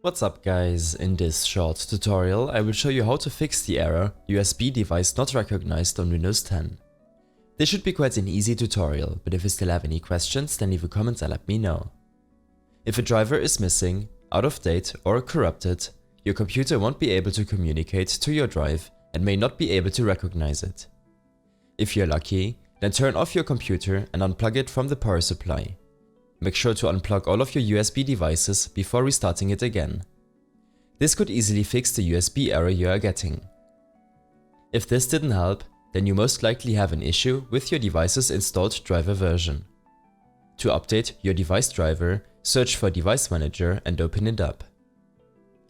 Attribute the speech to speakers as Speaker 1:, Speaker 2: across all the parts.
Speaker 1: What's up guys, in this short tutorial I will show you how to fix the error USB device not recognized on Windows 10. This should be quite an easy tutorial, but if you still have any questions then leave a comment and let me know. If a driver is missing, out of date or corrupted, your computer won't be able to communicate to your drive and may not be able to recognize it. If you're lucky, then turn off your computer and unplug it from the power supply. Make sure to unplug all of your USB devices before restarting it again. This could easily fix the USB error you are getting. If this didn't help, then you most likely have an issue with your device's installed driver version. To update your device driver, search for Device Manager and open it up.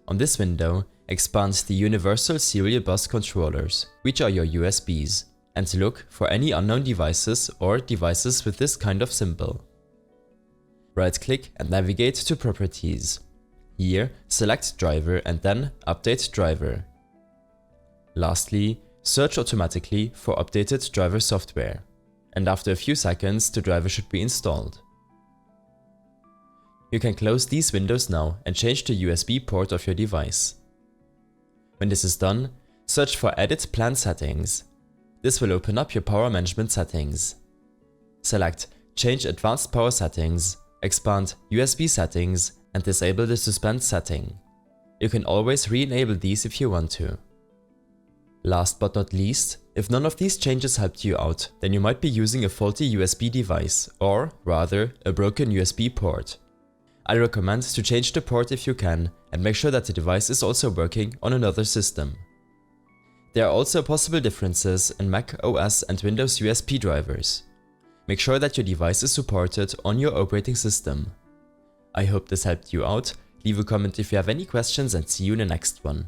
Speaker 1: On this window, expand the Universal Serial Bus Controllers, which are your USBs, and look for any unknown devices or devices with this kind of symbol. Right-click and navigate to Properties. Here, select Driver and then Update Driver. Lastly, search automatically for updated driver software, and after a few seconds the driver should be installed. You can close these windows now and change the USB port of your device. When this is done, search for Edit Plan Settings. This will open up your power management settings. Select Change Advanced Power Settings, expand USB settings and disable the suspend setting. You can always re-enable these if you want to. Last but not least, if none of these changes helped you out, then you might be using a faulty USB device, or rather, a broken USB port. I recommend to change the port if you can and make sure that the device is also working on another system. There are also possible differences in Mac OS and Windows USB drivers. Make sure that your device is supported on your operating system. I hope this helped you out, leave a comment if you have any questions and see you in the next one.